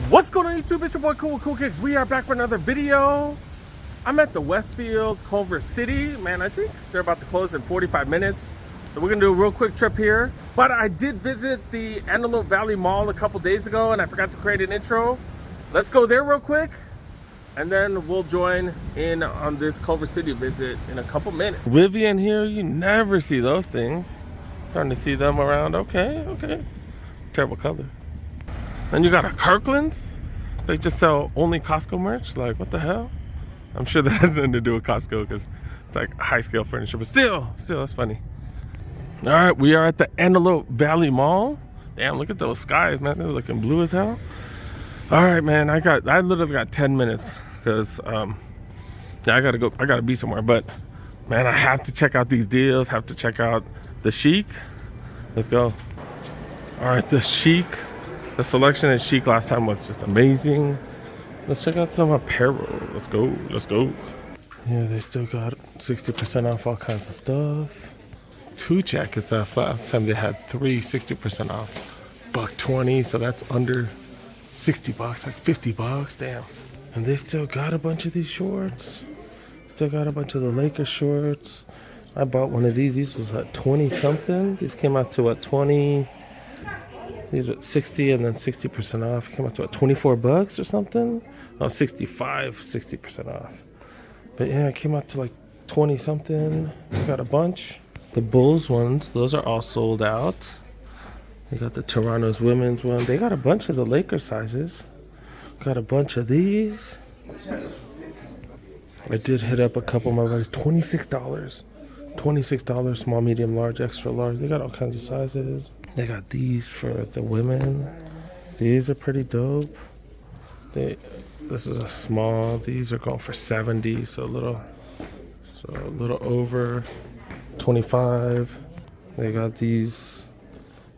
What's going on YouTube? It's your boy Cool with Cool Kicks. We are back for another video. I'm at the Westfield, Culver City. Man, I think they're about to close in 45 minutes. So we're gonna do a real quick trip here. But I did visit the Antelope Valley Mall a couple days ago and I forgot to create an intro. Let's go there real quick. And then we'll join in on this Culver City visit in a couple minutes. Rivian here, you never see those things. Starting to see them around. Okay. Terrible color. Then you got a Kirkland's. They just sell only Costco merch. Like, what the hell? I'm sure that has nothing to do with Costco because it's like high scale furniture. But still, that's funny. All right, we are at the Antelope Valley Mall. Damn, look at those skies, man. They're looking blue as hell. All right, man. I literally got 10 minutes because I gotta go. I gotta be somewhere. But man, I have to check out these deals. Have to check out the Shiekh. Let's go. All right, the Shiekh. The selection at Shiekh last time was just amazing. Let's check out some apparel. Let's go. Yeah, they still got 60% off all kinds of stuff. 2 jackets off. Last time they had 3 60% off. $120, so that's under $60, like $50. Damn. And they still got a bunch of these shorts. Still got a bunch of the Lakers shorts. I bought one of these. These was at 20 something. These came out to what, 20. These are 60 and then 60% off. Came out to what, $24 or something? Oh, 65, 60% off. But yeah, it came out to like 20 something. Got a bunch. The Bulls ones, those are all sold out. They got the Toronto's women's one. They got a bunch of the Lakers sizes. Got a bunch of these. I did hit up a couple of my buddies. $26. $26, small, medium, large, extra large. They got all kinds of sizes. They got these for the women. These are pretty dope. This is a small. These are going for 70, so a little over 25. They got these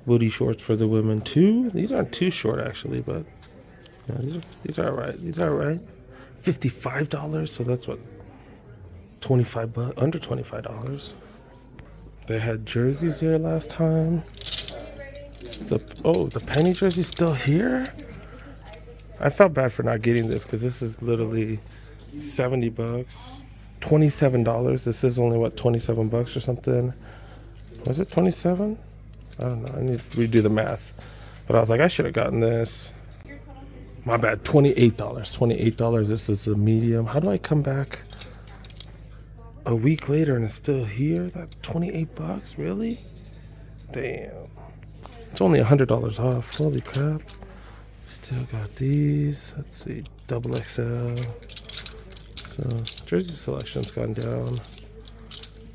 booty shorts for the women too. These aren't too short actually, but yeah, these are alright. These are alright. $55, so that's what, $25, under $25. They had jerseys here last time. The penny jersey's still here? I felt bad for not getting this because this is literally $70, $27. This is only what, $27 or something? Was it 27? I don't know. I need to redo the math. But I was like, I should have gotten this. My bad. $28. This is a medium. How do I come back a week later and it's still here? That $28? Really? Damn. It's only $100 off. Holy crap. Still got these. Let's see. Double XL. So, jersey selection's gone down.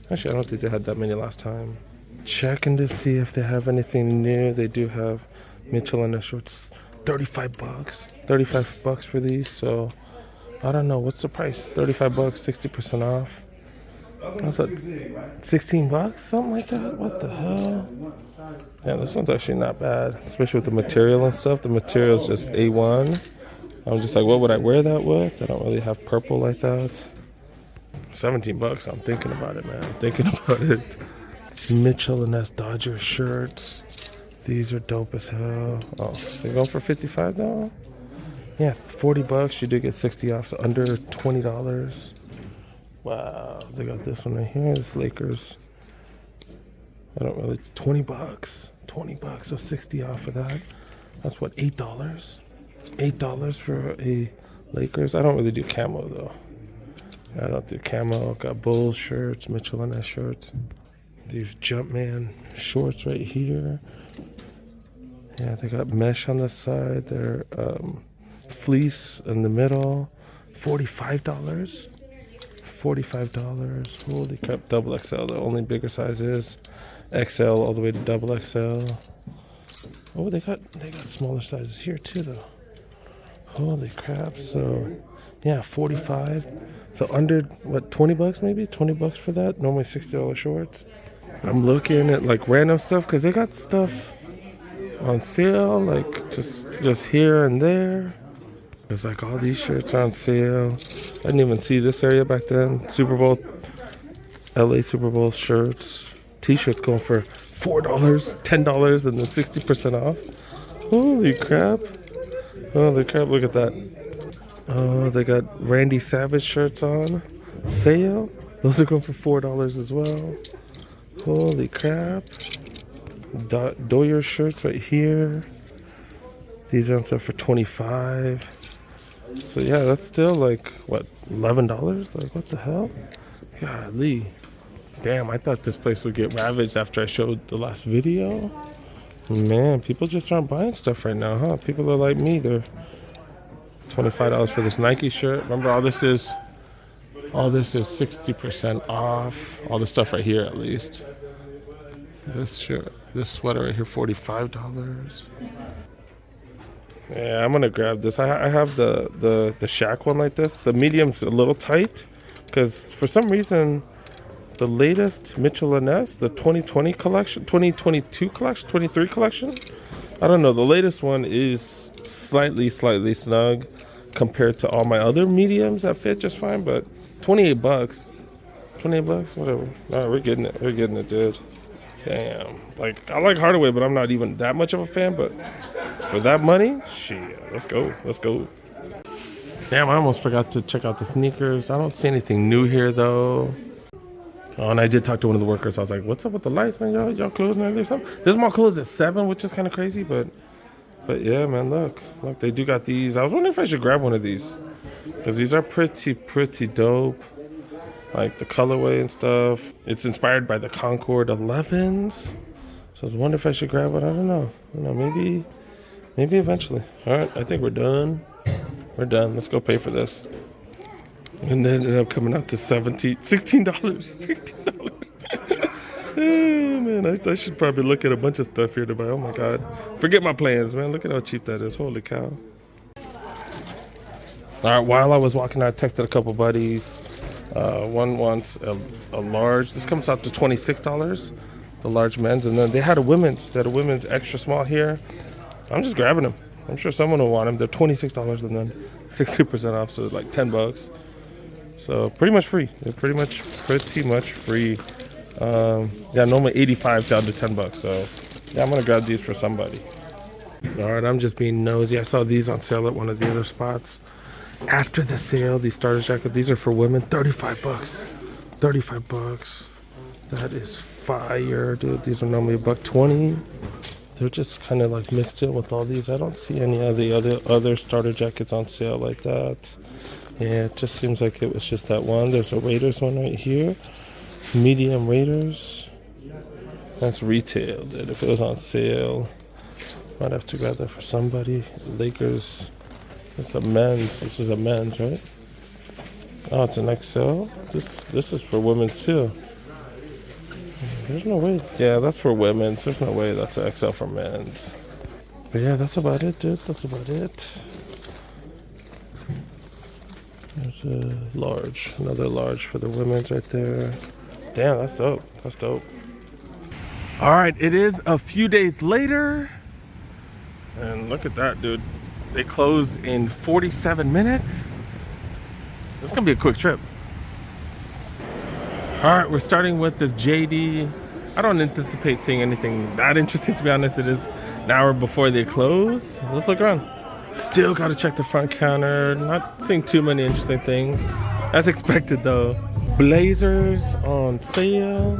Actually, I don't think they had that many last time. Checking to see if they have anything new. They do have Mitchell Ness shorts. $35. $35 for these. So, I don't know. What's the price? $35, 60% off. What's that? $16? Something like that? What the hell? Yeah, this one's actually not bad, especially with the material and stuff. The material's just A1. I'm just like, what would I wear that with? I don't really have purple like that. $17. I'm thinking about it, man. I'm thinking about it. Mitchell Ness Dodger shirts. These are dope as hell. Oh, they're going for $55 now? Yeah, $40. You do get 60 off, so under $20. Wow, they got this one right here. This Lakers. I don't really. $20, so 60 off of that. That's what, $8? $8 for a Lakers. I don't really do camo though. I don't do camo. Got Bulls shirts, Mitchell Ness shirts. These Jumpman shorts right here. Yeah, they got mesh on the side. They're fleece in the middle. $45. $45. Holy crap, double XL. The only bigger size is XL all the way to double XL. Oh, they got smaller sizes here too though. Holy crap. So yeah, 45. So under what, $20 maybe? $20 for that. Normally $60 shorts. I'm looking at like random stuff because they got stuff on sale, like just here and there. There's like all these shirts on sale. I didn't even see this area back then. Super Bowl, LA Super Bowl shirts. T-shirts going for $4, $10, and then 60% off. Holy crap. Holy crap, look at that. Oh, they got Randy Savage shirts on sale. Those are going for $4 as well. Holy crap. Doyer shirts right here. These are on sale for $25. So yeah, that's still like, what, $11? Like, what the hell? Golly. Damn, I thought this place would get ravaged after I showed the last video. Man, people just aren't buying stuff right now, huh? People are like me. They're $25 for this Nike shirt. Remember, all this is 60% off. All this stuff right here, at least. This shirt, this sweater right here, $45. Yeah, I'm gonna grab this. I have the Shiekh one like this. The medium's a little tight because for some reason the latest Mitchell Ness, the 2020 collection, 2022 collection, 23 collection, I don't know, the latest one is slightly snug compared to all my other mediums that fit just fine, but $28, whatever. No, we're getting it, dude. Damn, like, I like Hardaway, but I'm not even that much of a fan, but for that money, shit, let's go. Damn, I almost forgot to check out the sneakers. I don't see anything new here though. Oh, and I did talk to one of the workers. I was like, what's up with the lights, man? Y'all closing early or something? This mall closed at 7, which is kind of crazy, but yeah, man, look, they do got these. I was wondering if I should grab one of these because these are pretty dope. Like the colorway and stuff. It's inspired by the Concord 11s. So I was wondering if I should grab it. I don't know. Maybe eventually. All right, I think we're done. Let's go pay for this. And then it ended up coming out to $16. $16. Oh, man, I should probably look at a bunch of stuff here to buy. Oh my God. Forget my plans, man. Look at how cheap that is. Holy cow. All right, while I was walking, I texted a couple buddies. One wants a large. This comes out to $26, the large men's, and then they had a women's extra small here. I'm just grabbing them. I'm sure someone will want them. They're $26 and then 60% off, so like $10. So pretty much free. They're pretty much free. Yeah, normally $85 down to $10. So yeah, I'm gonna grab these for somebody. All right, I'm just being nosy. I saw these on sale at one of the other spots. After the sale, these starter jackets, these are for women, $35. $35. That is fire, dude. These are normally $120. They're just kind of like mixed in with all these. I don't see any of the other starter jackets on sale like that. Yeah, it just seems like it was just that one. There's a Raiders one right here. Medium Raiders. That's retail, dude. If it was on sale, might have to grab that for somebody. Lakers. It's a men's. This is a men's, right? Oh, it's an XL. This is for women's too. There's no way. Yeah, that's for women's. There's no way that's an XL for men's. But yeah, that's about it, dude. That's about it. There's a large, another large for the women's right there. Damn, that's dope. All right, it is a few days later, and look at that, dude. They close in 47 minutes. This is gonna be a quick trip. All right, we're starting with this JD. I don't anticipate seeing anything that interesting, to be honest. It is an hour before they close. Let's look around. Still gotta check the front counter. Not seeing too many interesting things. As expected though. Blazers on sale.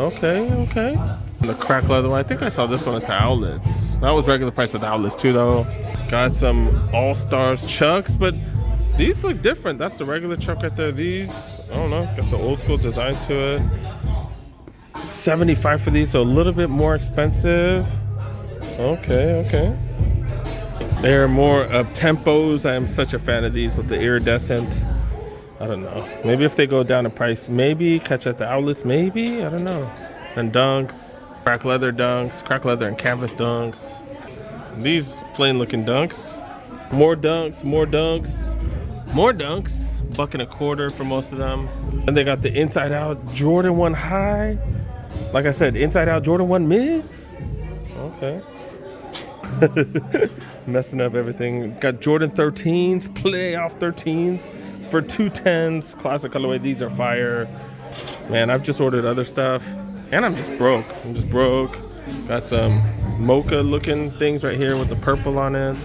Okay. And the crack leather one. I think I saw this one at the outlets. That was regular price at the outlets too though. Got some All-Stars Chucks, but these look different. That's the regular Chuck right there. These, I don't know, got the old school design to it. $75 for these, so a little bit more expensive. Okay. They're more tempos. I am such a fan of these with the iridescent. I don't know. Maybe if they go down in price, maybe catch at the outlets, maybe. I don't know. And dunks, crack leather and canvas dunks. These plain looking dunks. More dunks. $1.25 for most of them. And they got the inside out Jordan 1 high. Like I said, inside out Jordan 1 mids. Okay. Messing up everything. Got Jordan 13s, playoff 13s for $210s. Classic colorway. These are fire. Man, I've just ordered other stuff. And I'm just broke. Got some mocha looking things right here with the purple on it.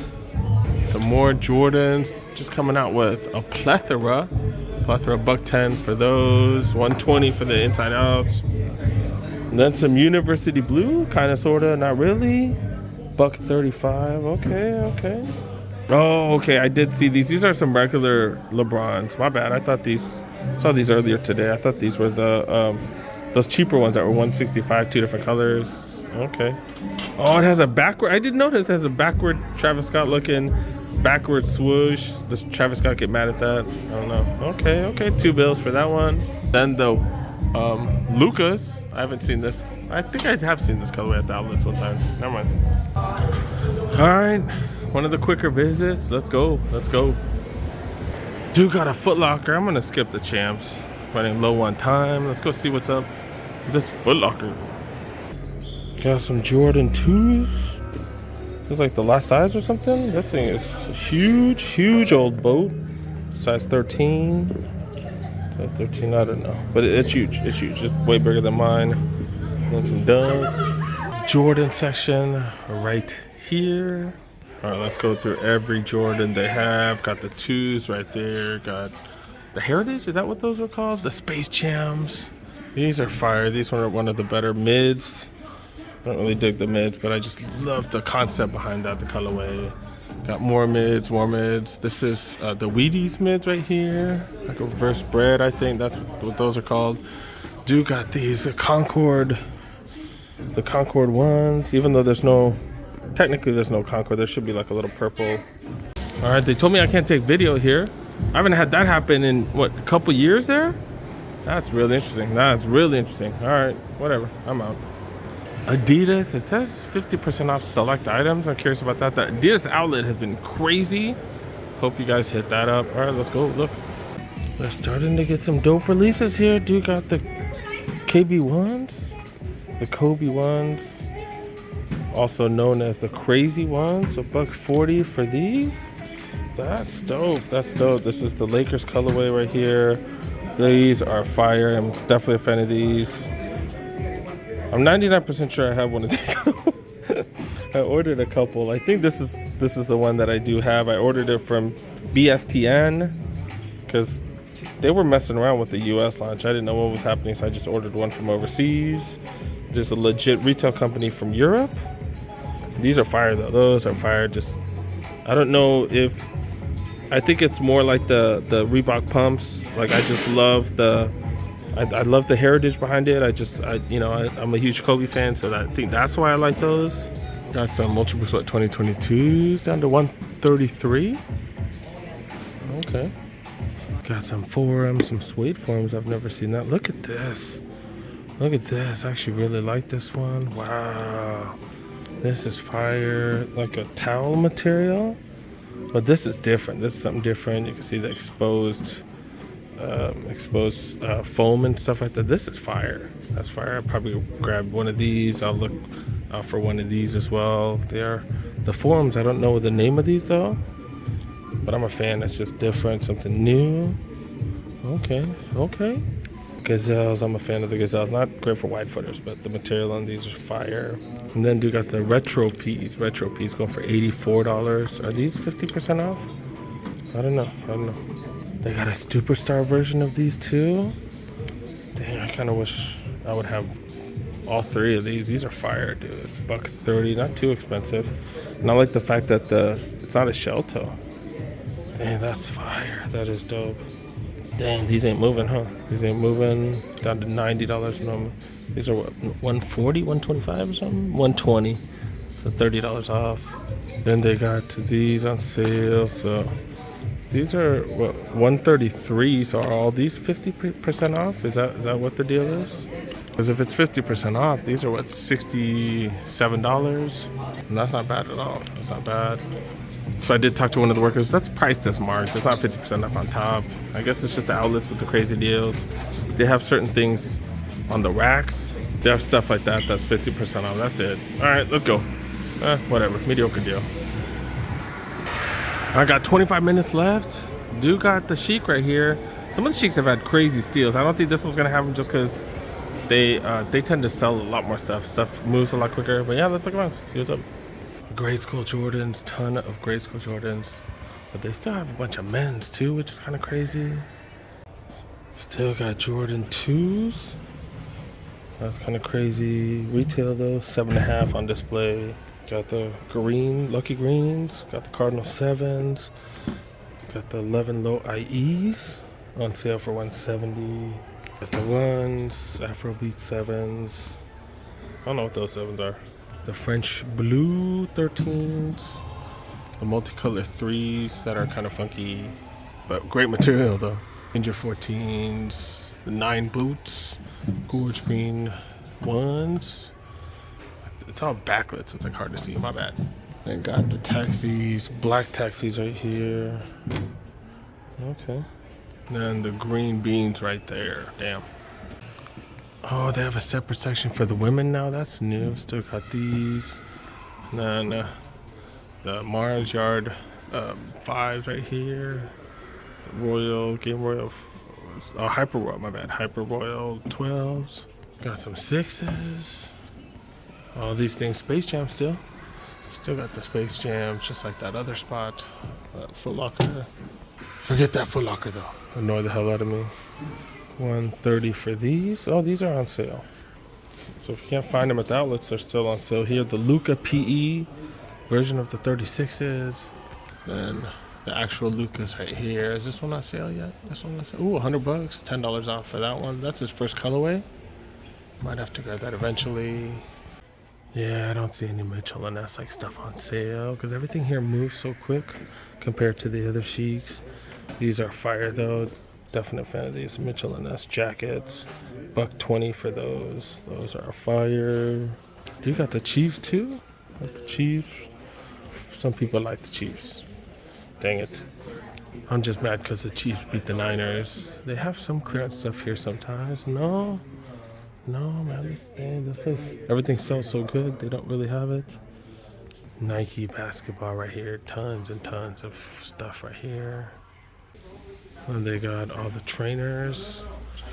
Some more Jordans, just coming out with a plethora $110 for those, $120 for the inside outs. And then some University Blue, kind of, sort of, not really. $135. Okay. Oh, okay. I did see these. These are some regular LeBrons. My bad. I saw these earlier today. I thought these were the those cheaper ones that were $165, 2 different colors. Okay. Oh, it has a backward. I didn't notice it has a backward Travis Scott looking backward swoosh. Does Travis Scott get mad at that? I don't know. Okay. $2 for that one. Then the Lucas. I haven't seen this. I think I have seen this colorway at the outlets one time. Never mind. All right, one of the quicker visits. Let's go. Dude got a Foot Locker. I'm gonna skip the champs. Running low on time. Let's go see what's up with this Foot Locker. Got some Jordan 2s. Looks like the last size or something. This thing is a huge old boat. Size 13. 13, I don't know, but it's huge. It's way bigger than mine. And some dunks. Jordan section right here. All right, let's go through every Jordan they have. Got the 2s right there. Got the Heritage. Is that what those are called? The Space Jams. These are fire. These are one of the better mids. I don't really dig the mids, but I just love the concept behind that, the colorway. Got more mids. This is the Wheaties mids right here. Like a reverse spread, I think that's what those are called. Dude got these the Concord ones. Even though technically there's no Concord, there should be like a little purple. All right, they told me I can't take video here. I haven't had that happen in a couple years there. That's really interesting. All right, whatever. I'm out. Adidas, it says 50% off select items. I'm curious about that. The Adidas outlet has been crazy. Hope you guys hit that up. All right, let's go. Look, they're starting to get some dope releases here. Dude got the KB ones, the Kobe ones, also known as the crazy ones. $140 for these. That's dope. This is the Lakers colorway right here. These are fire. I'm definitely a fan of these. I'm 99% sure I have one of these. I ordered a couple. I think this is the one that I do have. I ordered it from BSTN because they were messing around with the US launch. I didn't know what was happening, so I just ordered one from overseas. There's a legit retail company from Europe. These are fire though. Those are fire. Just, I don't know if, I think it's more like the Reebok pumps. Like, I just love I love the heritage behind it. I'm a huge Kobe fan, so I think that's why I like those. Got some Ultra Boost 2022s down to $133. Okay. Got some forums, some suede forums. I've never seen that. Look at this. I actually really like this one. Wow. This is fire. Like a towel material. But this is different. This is something different. You can see the exposed foam and stuff like that. This is fire. That's fire. I'll probably grab one of these. I'll look out for one of these as well. They are the forums. I don't know the name of these though, but I'm a fan. It's just different, something new. Okay. Gazelles. I'm a fan of the Gazelles. Not great for wide footers, but the material on these are fire. And then you got the Retro Peas going for $84. Are these 50% off? I don't know. They got a Superstar version of these too. Dang, I kind of wish I would have all three of these. These are fire, dude. $130, not too expensive. And I like the fact that it's not a shell toe. Dang, that's fire. That is dope. Dang, these ain't moving, huh? These ain't moving. Down to $90 normal. These are what, $140, $125 or something? $120. So $30 off. Then they got these on sale. So these are what, $133. So are all these 50% off? Is that what the deal is? Because if it's 50% off, these are what, $67? And that's not bad at all. That's not bad. So I did talk to one of the workers. That's priced as marked. It's not 50% off on top. I guess it's just the outlets with the crazy deals. They have certain things on the racks. They have stuff like that that's 50% off. That's it. All right, let's go. Whatever. Mediocre deal. I got 25 minutes left. Dude got the Shiekh right here. Some of the Shieks have had crazy steals. I don't think this one's gonna have them just because they tend to sell a lot more stuff. Stuff moves a lot quicker. But yeah, let's look around. See what's up. grade school Jordans, ton of grade school Jordans. But they still have a bunch of men's too, which is kind of crazy. Still got Jordan 2s. That's kind of crazy. Retail though, 7.5 on display. Got the green, lucky greens. Got the Cardinal 7s. Got the 11 low IEs on sale for $170. Got the ones, Afrobeat 7s. I don't know what those 7s are. The French Blue 13s. The multicolor 3s that are kind of funky, but great material though. Ninja 14s, the 9 boots, gorge green ones. It's all backlit, so it's like hard to see. My bad. Then got the taxis, black taxis right here. Okay. Then the green beans right there. Damn. Oh, they have a separate section for the women now. That's new. Still got these. And then the Mars Yard 5s right here. Royal, Game Royal, Hyper Royal, my bad. Hyper Royal 12s. Got some 6s. All these things, Space Jam still. Still got the Space Jams, just like that other spot. Foot Locker. Forget that Foot Locker though. Annoy the hell out of me. $130 for these. Oh, these are on sale. So if you can't find them at the outlets, they're still on sale here. The Luca PE version of the 36s. Then the actual Lucas right here. Is this one on sale yet? This one on sale? Ooh, $100. $10 off for that one. That's his first colorway. Might have to grab that eventually. Yeah, I don't see any Mitchell Ness like stuff on sale because everything here moves so quick compared to the other Shieks. These are fire though. Definite fan of these Mitchell Ness jackets. $120 for those. Those are fire. Do you got the Chiefs too? Like the Chiefs. Some people like the Chiefs. Dang it. I'm just mad because the Chiefs beat the Niners. They have some clearance stuff here sometimes. No, man. This place, everything sells so good. They don't really have it. Nike basketball right here. Tons and tons of stuff right here. And they got all the trainers.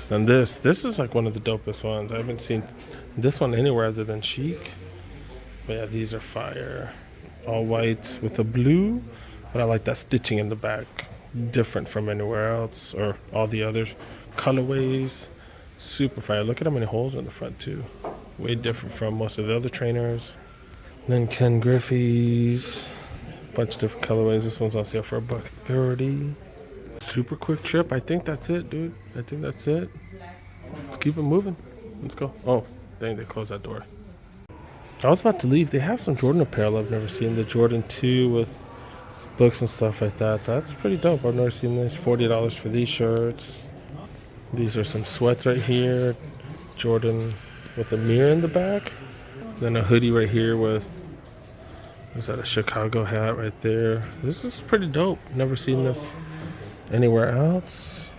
And this is like one of the dopest ones. I haven't seen this one anywhere other than Shiekh. But yeah, these are fire. All white with a blue. But I like that stitching in the back. Different from anywhere else or all the other colorways. Super fire. Look at how many holes in the front too. Way different from most of the other trainers. And then Ken Griffey's. Bunch of different colorways. This one's on sale for $130. Super quick trip. I think that's it, dude. I think that's it. Let's keep it moving. Let's go. Oh, dang, they closed that door. I was about to leave. They have some Jordan apparel I've never seen. The Jordan 2 with books and stuff like that. That's pretty dope. I've never seen this. $40 for these shirts. These are some sweats right here. Jordan with a mirror in the back. Then a hoodie right here with, is that a Chicago hat right there? This is pretty dope. Never seen this anywhere else.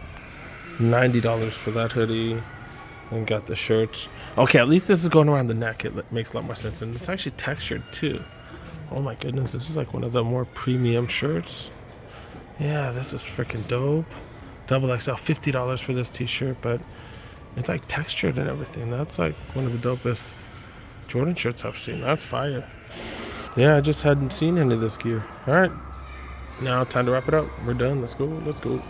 $90 for that hoodie. And got the shirts. Okay, at least this is going around the neck. It makes a lot more sense. And it's actually textured too. Oh my goodness, this is like one of the more premium shirts. Yeah, this is freaking dope. Double XL, $50 for this t-shirt, but it's like textured and everything. That's like one of the dopest Jordan shirts I've seen. That's fire. Yeah, I just hadn't seen any of this gear. All right, now time to wrap it up. We're done. Let's go.